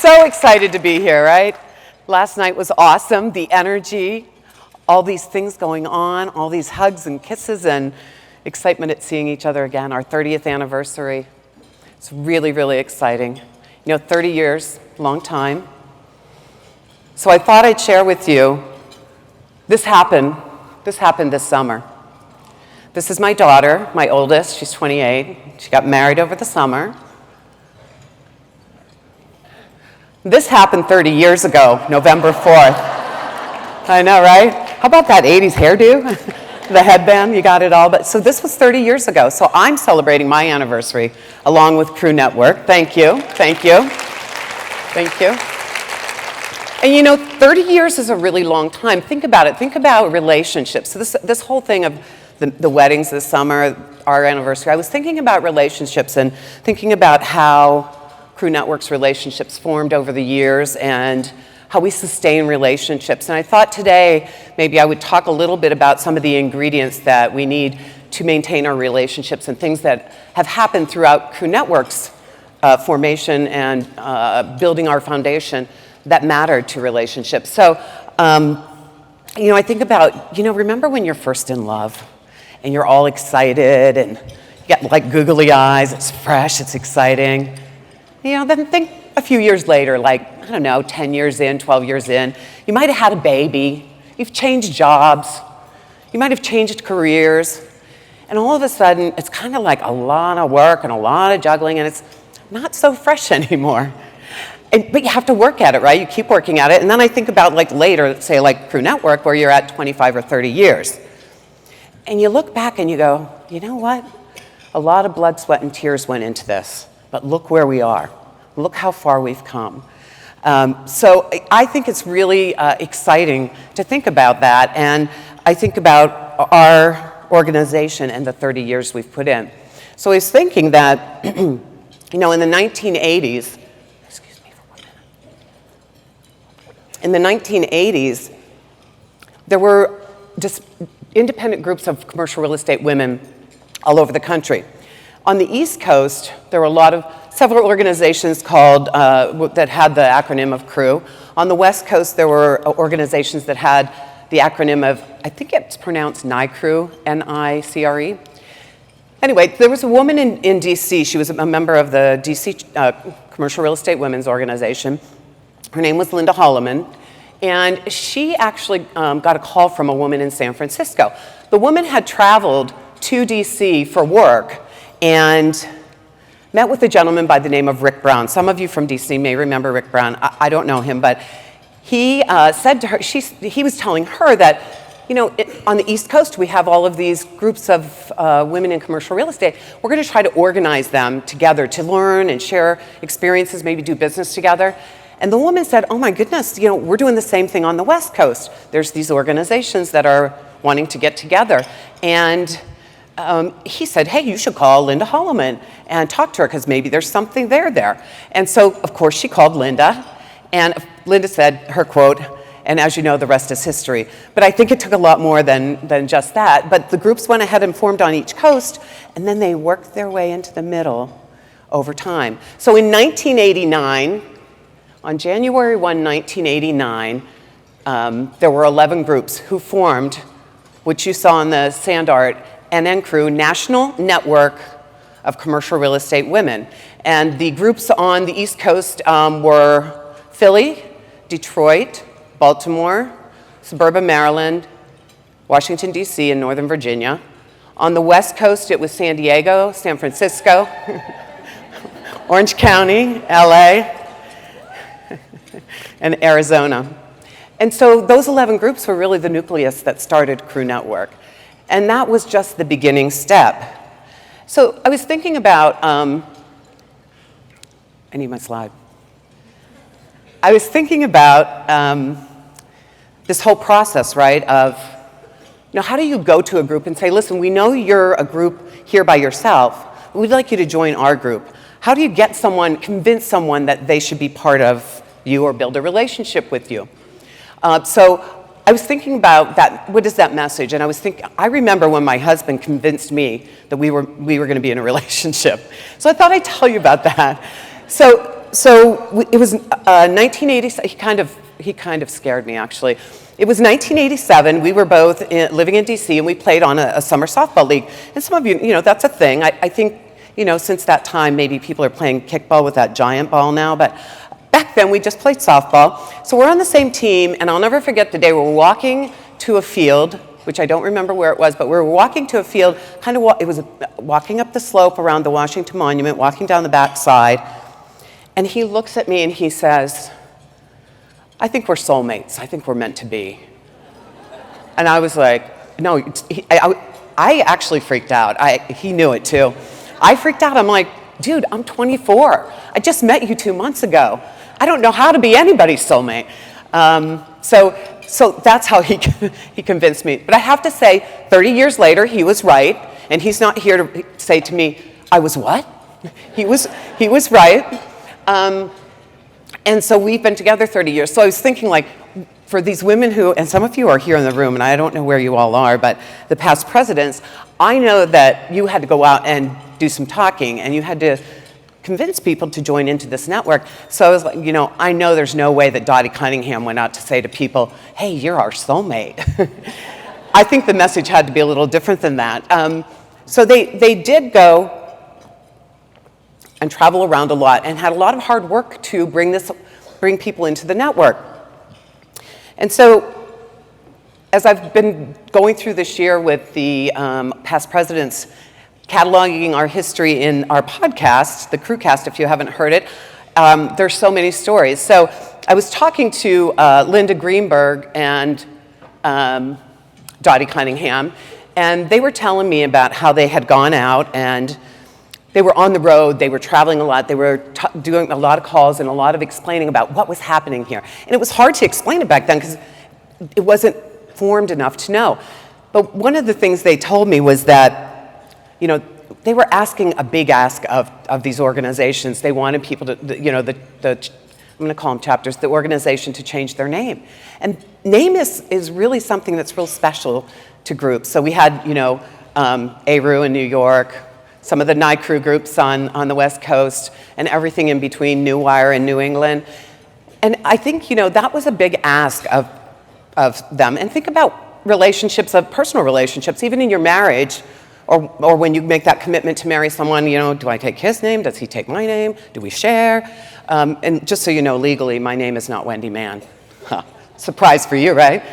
So excited to be here, right? Last night was awesome, the energy, all these things going on, all these hugs and kisses and excitement at seeing each other again, our 30th anniversary. It's really, really exciting. 30 years, long time. So I thought I'd share with you, this happened this summer. This is my daughter, my oldest, she's 28. She got married over the summer. This happened 30 years ago, November 4th. I know, right? How about that 80s hairdo? The headband, you got it all. But so this was 30 years ago. So I'm celebrating my anniversary along with Crew Network. Thank you, thank you, thank you. And 30 years is a really long time. Think about it, think about relationships. So this whole thing of the weddings this summer, our anniversary, I was thinking about relationships and thinking about how Crew Network's relationships formed over the years and how we sustain relationships. And I thought today maybe I would talk a little bit about some of the ingredients that we need to maintain our relationships and things that have happened throughout Crew Network's formation and building our foundation that mattered to relationships. So, I think about, remember when you're first in love and you're all excited and you get like googly eyes, it's fresh, it's exciting. Then think a few years later, like, 10 years in, 12 years in, you might have had a baby, you've changed jobs, you might have changed careers, and all of a sudden, it's kind of like a lot of work and a lot of juggling, and it's not so fresh anymore. But you have to work at it, right? You keep working at it, and then I think about like later, say like Crew Network, where you're at 25 or 30 years. And you look back and you go, you know what? A lot of blood, sweat, and tears went into this. But look where we are. Look how far we've come. So I think it's really exciting to think about that. And I think about our organization and the 30 years we've put in. So I was thinking that, in the 1980s, excuse me for 1 minute. In the 1980s, there were just independent groups of commercial real estate women all over the country. On the East Coast, there were several organizations called, that had the acronym of Crew. On the West Coast, there were organizations that had the acronym of, I think it's pronounced NICRE, N-I-C-R-E. Anyway, there was a woman in DC, she was a member of the DC Commercial Real Estate Women's Organization. Her name was Linda Holloman, and she actually got a call from a woman in San Francisco. The woman had traveled to DC for work, and met with a gentleman by the name of Rick Brown. Some of you from DC may remember Rick Brown. I don't know him, but he said to her, he was telling her that, on the East Coast, we have all of these groups of women in commercial real estate. We're going to try to organize them together to learn and share experiences, maybe do business together. And the woman said, oh my goodness, we're doing the same thing on the West Coast. There's these organizations that are wanting to get together. And he said, hey, you should call Linda Holloman and talk to her because maybe there's something there. And so, of course, she called Linda, and Linda said her quote, and as you know, the rest is history. But I think it took a lot more than just that. But the groups went ahead and formed on each coast, and then they worked their way into the middle over time. So in 1989, on January 1, 1989, there were 11 groups who formed, which you saw in the sand art, NN Crew, National Network of Commercial Real Estate Women. And the groups on the East Coast were Philly, Detroit, Baltimore, suburban Maryland, Washington, D.C., and Northern Virginia. On the West Coast, it was San Diego, San Francisco, Orange County, L.A., and Arizona. And so those 11 groups were really the nucleus that started Crew Network. And that was just the beginning step. So I was thinking about, I need my slide. I was thinking about this whole process, right, of, how do you go to a group and say, listen, we know you're a group here by yourself, but we'd like you to join our group. How do you convince someone that they should be part of you or build a relationship with you? So I was thinking about that, what is that message? And I remember when my husband convinced me that we were going to be in a relationship. So I thought I'd tell you about that. So it was 1987. He kind of scared me, actually. It was 1987. We were both living in D.C. and we played on a summer softball league. And some of you, that's a thing. I think, since that time, maybe people are playing kickball with that giant ball now. But back then, we just played softball. So we're on the same team, and I'll never forget the day we were walking to a field, which I don't remember where it was, but we were walking to a field, it was walking up the slope around the Washington Monument, walking down the back side. And he looks at me and he says, "I think we're soulmates. I think we're meant to be." And I was like, no, I actually freaked out. He knew it too. I freaked out. I'm like, dude, I'm 24. I just met you 2 months ago. I don't know how to be anybody's soulmate. So that's how he convinced me. But I have to say, 30 years later, he was right. And he's not here to say to me, I was what? He was right. And so we've been together 30 years. So I was thinking, like, for these women who, and some of you are here in the room, and I don't know where you all are, but the past presidents, I know that you had to go out and do some talking, and you had to convince people to join into this network. So I was like, I know there's no way that Dottie Cunningham went out to say to people, hey, you're our soulmate. I think the message had to be a little different than that. So they did go and travel around a lot and had a lot of hard work to bring people into the network. And so as I've been going through this year with the past presidents, cataloging our history in our podcast, the Crewcast, if you haven't heard it, there's so many stories. So I was talking to Linda Greenberg and Dottie Cunningham, and they were telling me about how they had gone out and they were on the road, they were traveling a lot, they were doing a lot of calls and a lot of explaining about what was happening here. And it was hard to explain it back then because it wasn't formed enough to know. But one of the things they told me was that, they were asking a big ask of these organizations. They wanted people to, I'm going to call them chapters, the organization to change their name. And name is really something that's real special to groups. So we had, ARU in New York, some of the NICREW groups on the West Coast, and everything in between, New Wire in New England. And I think, that was a big ask of them. And think about relationships, personal relationships, even in your marriage, or when you make that commitment to marry someone, do I take his name? Does he take my name? Do we share? And just so you know, legally, my name is not Wendy Mann. Huh. Surprise for you, right?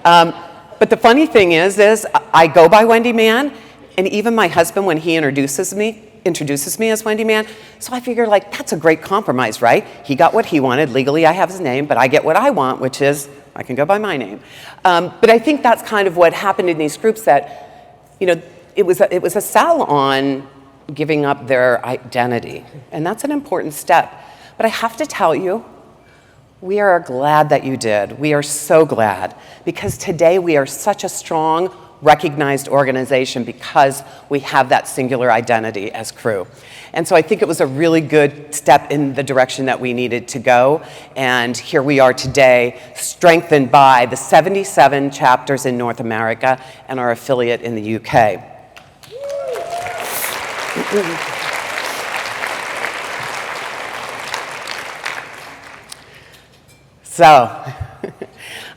But the funny thing is I go by Wendy Mann, and even my husband, when he introduces me as Wendy Mann. So I figure, that's a great compromise, right? He got what he wanted. Legally, I have his name, but I get what I want, which is I can go by my name. But I think that's kind of what happened in these groups, that, it was a sell on giving up their identity. And that's an important step. But I have to tell you, we are glad that you did. We are so glad, because today we are such a strong, recognized organization because we have that singular identity as Crew. And so I think it was a really good step in the direction that we needed to go. And here we are today, strengthened by the 77 chapters in North America and our affiliate in the UK. So,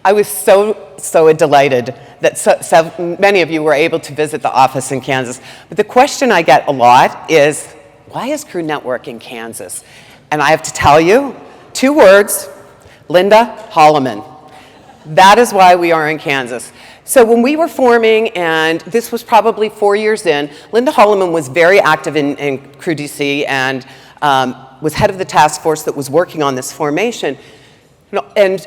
I was so delighted that so many of you were able to visit the office in Kansas. But the question I get a lot is, why is Crew Network in Kansas? And I have to tell you, 2 words, Linda Holloman. That is why we are in Kansas. So when we were forming, and this was probably 4 years in, Linda Holloman was very active in Crew DC and was head of the task force that was working on this formation. And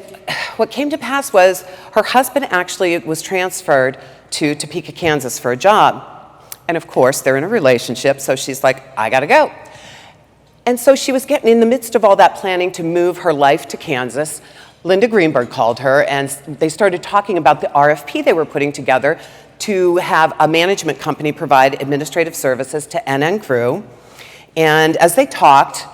what came to pass was her husband actually was transferred to Topeka, Kansas for a job. And of course, they're in a relationship, so she's like, I gotta go. And so she was getting in the midst of all that planning to move her life to Kansas. Linda Greenberg called her, and they started talking about the RFP they were putting together to have a management company provide administrative services to NN Crew. And as they talked,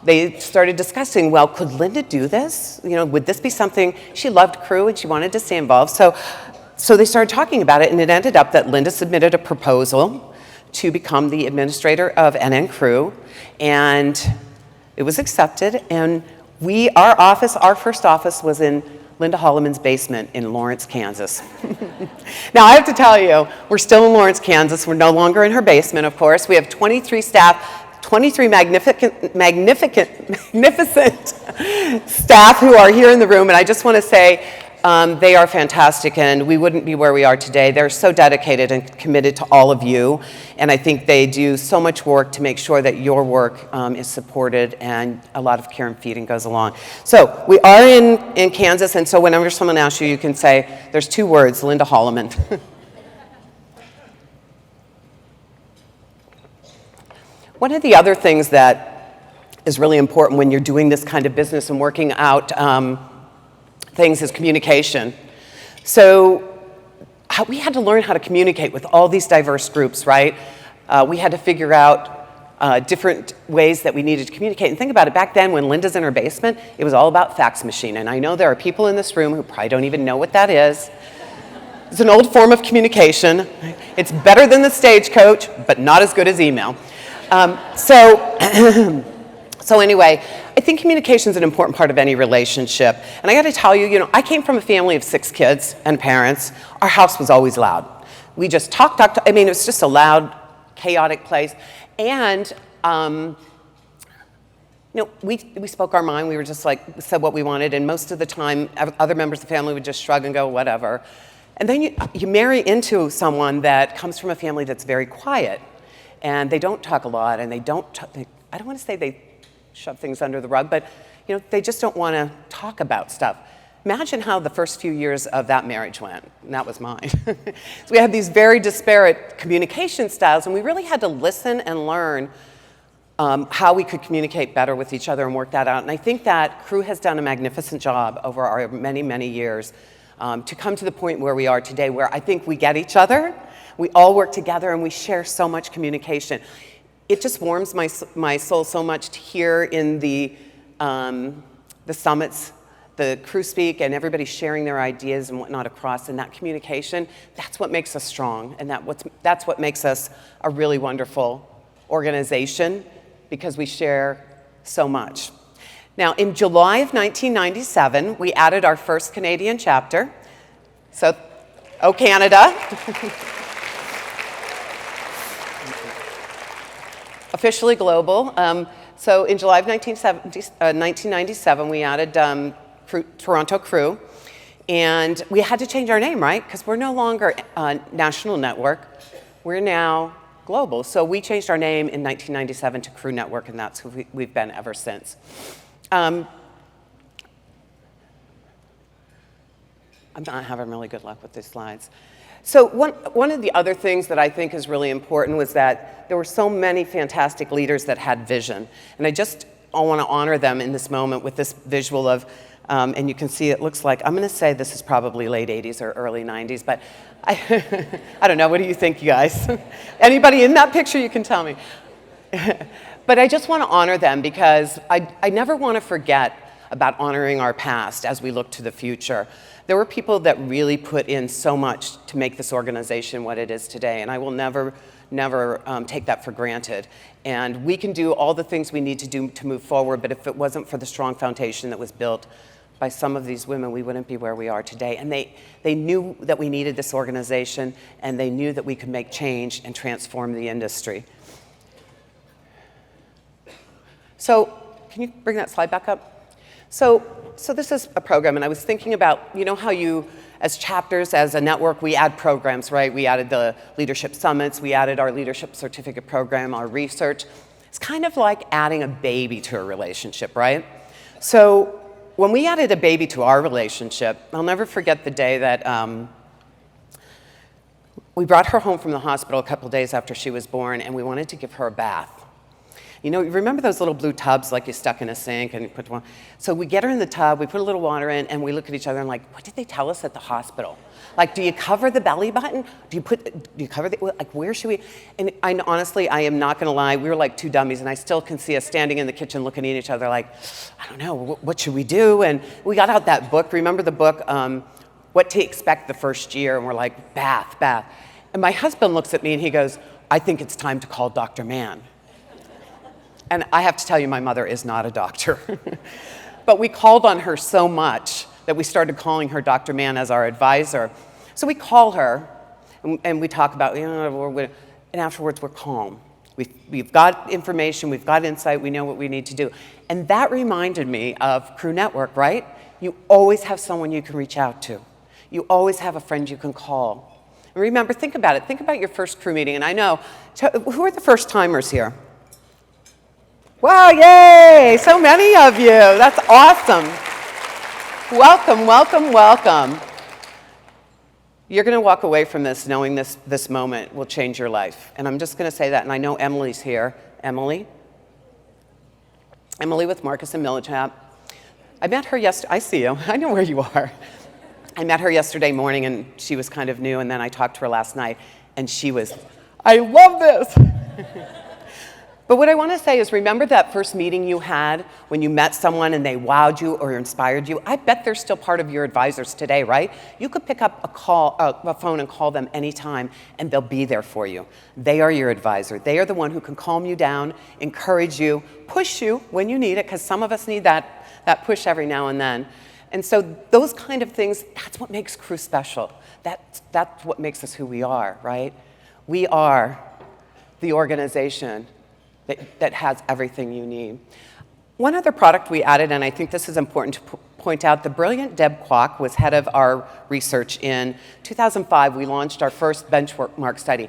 they started discussing, well, could Linda do this? Would this be something? She loved Crew and she wanted to stay involved. So they started talking about it, and it ended up that Linda submitted a proposal to become the administrator of NN Crew. And it was accepted, and our first office was in Linda Holloman's basement in Lawrence, Kansas. Now, I have to tell you, we're still in Lawrence, Kansas. We're no longer in her basement, of course. We have 23 staff, 23 magnificent staff who are here in the room, and I just want to say they are fantastic, and we wouldn't be where we are today. They're so dedicated and committed to all of you, and I think they do so much work to make sure that your work is supported, and a lot of care and feeding goes along. So we are in Kansas, and so whenever someone asks you, you can say, there's 2 words, Linda Holloman. One of the other things that is really important when you're doing this kind of business and working out things is communication. So we had to learn how to communicate with all these diverse groups, right? We had to figure out different ways that we needed to communicate. And think about it, back then when Linda's in her basement, it was all about fax machine. And I know there are people in this room who probably don't even know what that is. It's an old form of communication. It's better than the stagecoach, but not as good as email. So anyway, I think communication is an important part of any relationship. And I got to tell you, I came from a family of 6 kids and parents. Our house was always loud. We just talked. I mean, it was just a loud, chaotic place. And, we spoke our mind. We were just said what we wanted. And most of the time, other members of the family would just shrug and go, whatever. And then you marry into someone that comes from a family that's very quiet. And they don't talk a lot, and I don't want to say they shove things under the rug, but they just don't want to talk about stuff. Imagine how the first few years of that marriage went, and that was mine. So we had these very disparate communication styles, and we really had to listen and learn how we could communicate better with each other and work that out. And I think that Crew has done a magnificent job over our many, many years to come to the point where we are today, where I think we get each other, we all work together, and we share so much communication. It just warms my soul so much to hear in the summits, the Crew speak, and everybody sharing their ideas and whatnot across, and that communication, that's what makes us strong, and that's what makes us a really wonderful organization, because we share so much. Now, in July of 1997, we added our first Canadian chapter. So, Canada. Officially global. So in July of 1997, we added Toronto Crew. And we had to change our name, right? Because we're no longer a national network. We're now global. So we changed our name in 1997 to Crew Network, and that's who we've been ever since. I'm not having really good luck with these slides. So one of the other things that I think is really important was that there were so many fantastic leaders that had vision. And I want to honor them in this moment with this visual of, and you can see it looks like, I'm going to say this is probably late 80s or early 90s, but I don't know. What do you think, you guys? Anybody in that picture, you can tell me. But I just want to honor them, because I never want to forget about honoring our past as we look to the future. There were people that really put in so much to make this organization what it is today, and I will never take that for granted. And we can do all the things we need to do to move forward, but if it wasn't for the strong foundation that was built by some of these women, we wouldn't be where we are today. And they knew that we needed this organization, and they knew that we could make change and transform the industry. So, can you bring that slide back up? So this is a program, and I was thinking about, how you, as chapters, as a network, we add programs, right? We added the leadership summits, we added our leadership certificate program, our research. It's kind of like adding a baby to a relationship, right? So when we added a baby to our relationship, I'll never forget the day that we brought her home from the hospital a couple days after she was born, and we wanted to give her a bath. You remember those little blue tubs like you stuck in a sink and you put one? So we get her in the tub, we put a little water in, and we look at each other and what did they tell us at the hospital? Do you cover the belly button? Do you cover where should we? And honestly, I am not gonna lie, we were like 2 dummies, and I still can see us standing in the kitchen looking at each other I don't know, what should we do? And we got out that book, remember the book, What to Expect the First Year, and we're like, bath. And my husband looks at me and he goes, I think it's time to call Dr. Mann. And I have to tell you, my mother is not a doctor. But we called on her so much that we started calling her Dr. Mann as our advisor. So we call her, and we talk about, and afterwards we're calm. We've got information, we've got insight, we know what we need to do. And that reminded me of Crew Network, right? You always have someone you can reach out to. You always have a friend you can call. And remember, think about it. Think about your first crew meeting. And I know, who are the first timers here? Wow, yay! So many of you. That's awesome. Welcome, welcome, welcome. You're going to walk away from this knowing this moment will change your life. And I'm just going to say that. And I know Emily's here. Emily? Emily with Marcus and Millichap. I met her yesterday. I see you. I know where you are. I met her yesterday morning, and she was kind of new. And then I talked to her last night, and she was, I love this. But what I want to say is, remember that first meeting you had when you met someone and they wowed you or inspired you? I bet they're still part of your advisors today, right? You could pick up a phone and call them anytime, and they'll be there for you. They are your advisor. They are the one who can calm you down, encourage you, push you when you need it, because some of us need that push every now and then. And so those kind of things, that's what makes Crew special. That's what makes us who we are, right? We are the organization that has everything you need. One other product we added, and I think this is important to point out, the brilliant Deb Kwok was head of our research. In 2005, we launched our first benchmark study.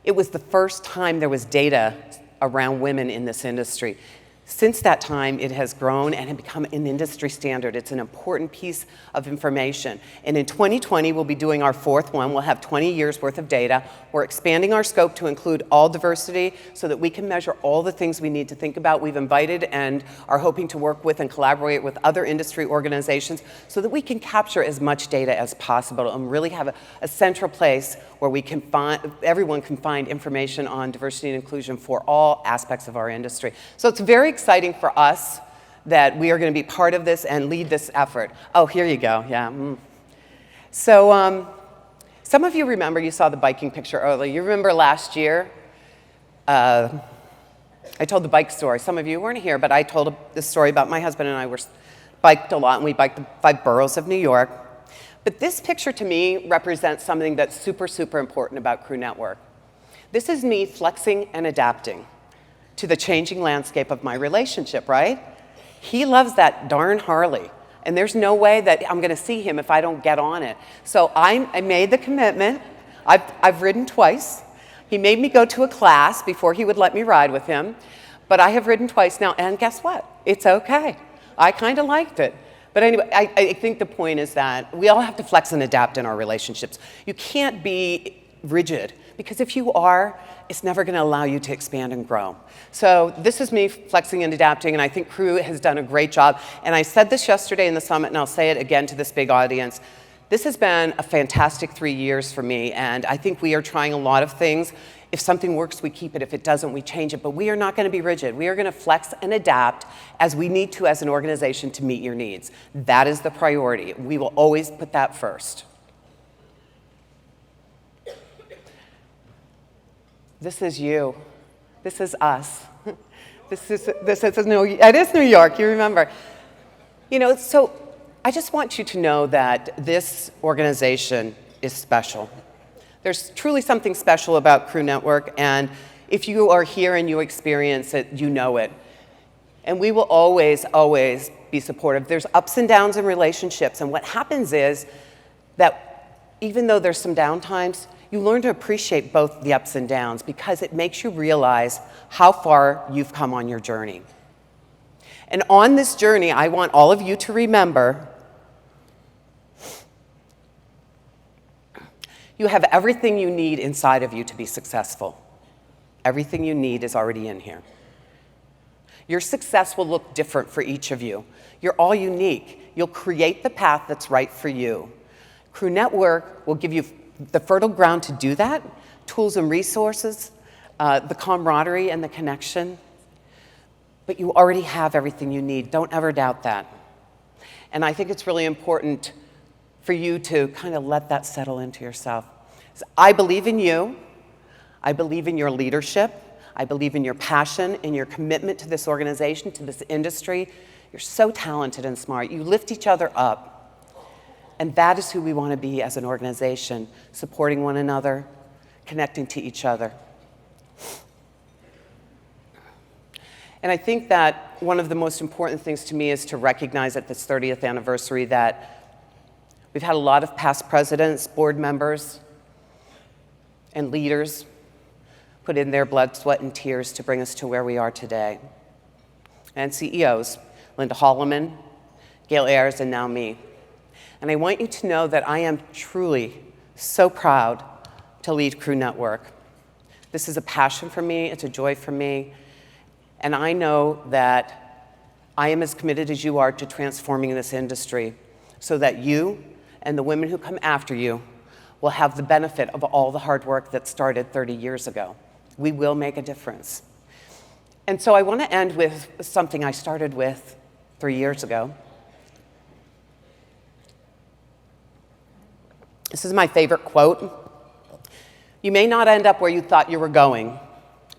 It was the first time there was data around women in this industry. Since that time, it has grown and had become an industry standard. It's an important piece of information. And in 2020, we'll be doing our fourth one. We'll have 20 years worth of data. We're expanding our scope to include all diversity so that we can measure all the things we need to think about. We've invited and are hoping to work with and collaborate with other industry organizations so that we can capture as much data as possible and really have a central place where we can everyone can find information on diversity and inclusion for all aspects of our industry. So it's very exciting for us that we are going to be part of this and lead this effort. Oh, here you go. Yeah. So some of you remember, you saw the biking picture earlier. You remember last year, I told the bike story. Some of you weren't here, but I told this story about my husband and I biked a lot, and we biked the 5 boroughs of New York. But this picture to me represents something that's super, super important about Crew Network. This is me flexing and adapting to the changing landscape of my relationship, right? He loves that darn Harley, and there's no way that I'm gonna see him if I don't get on it. So I made the commitment. I've ridden twice. He made me go to a class before he would let me ride with him, but I have ridden twice now, and guess what? It's okay. I kind of liked it. But anyway, I think the point is that we all have to flex and adapt in our relationships. You can't be rigid, because if you are, it's never going to allow you to expand and grow. So this is me flexing and adapting, and I think Crew has done a great job. And I said this yesterday in the summit, and I'll say it again to this big audience. This has been a fantastic 3 years for me, and I think we are trying a lot of things. If something works, we keep it. If it doesn't, we change it. But we are not going to be rigid. We are going to flex and adapt as we need to as an organization to meet your needs. That is the priority. We will always put that first. This is you. This is us. It is New York, you remember. You know, so I just want you to know that this organization is special. There's truly something special about Crew Network, and if you are here and you experience it, you know it. And we will always, always be supportive. There's ups and downs in relationships, and what happens is that even though there's some downtimes, you learn to appreciate both the ups and downs because it makes you realize how far you've come on your journey. And on this journey, I want all of you to remember you have everything you need inside of you to be successful. Everything you need is already in here. Your success will look different for each of you. You're all unique. You'll create the path that's right for you. Crew Network will give you the fertile ground to do that, tools and resources, the camaraderie and the connection. But you already have everything you need. Don't ever doubt that. And I think it's really important for you to kind of let that settle into yourself. So I believe in you. I believe in your leadership. I believe in your passion, in your commitment to this organization, to this industry. You're so talented and smart. You lift each other up. And that is who we want to be as an organization, supporting one another, connecting to each other. And I think that one of the most important things to me is to recognize at this 30th anniversary that we've had a lot of past presidents, board members, and leaders put in their blood, sweat, and tears to bring us to where we are today. And CEOs, Linda Holloman, Gail Ayers, and now me. And I want you to know that I am truly so proud to lead Crew Network. This is a passion for me, it's a joy for me, and I know that I am as committed as you are to transforming this industry so that you and the women who come after you will have the benefit of all the hard work that started 30 years ago. We will make a difference. And so I want to end with something I started with 3 years ago. This is my favorite quote. You may not end up where you thought you were going,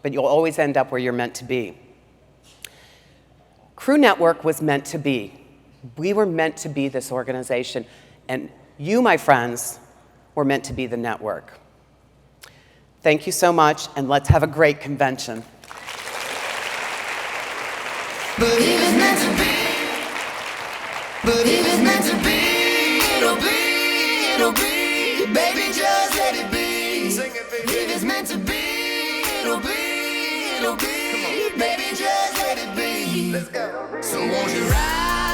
but you'll always end up where you're meant to be. Crew Network was meant to be. We were meant to be this organization, and you, my friends, were meant to be the network. Thank you so much, and let's have a great convention. Believe it's meant to be. Believe it's meant to be. It'll be, it'll be. Baby, just let it be. Believe it's meant to be. It'll be, it'll be. Baby, just let it be. Let's go. So won't you ride?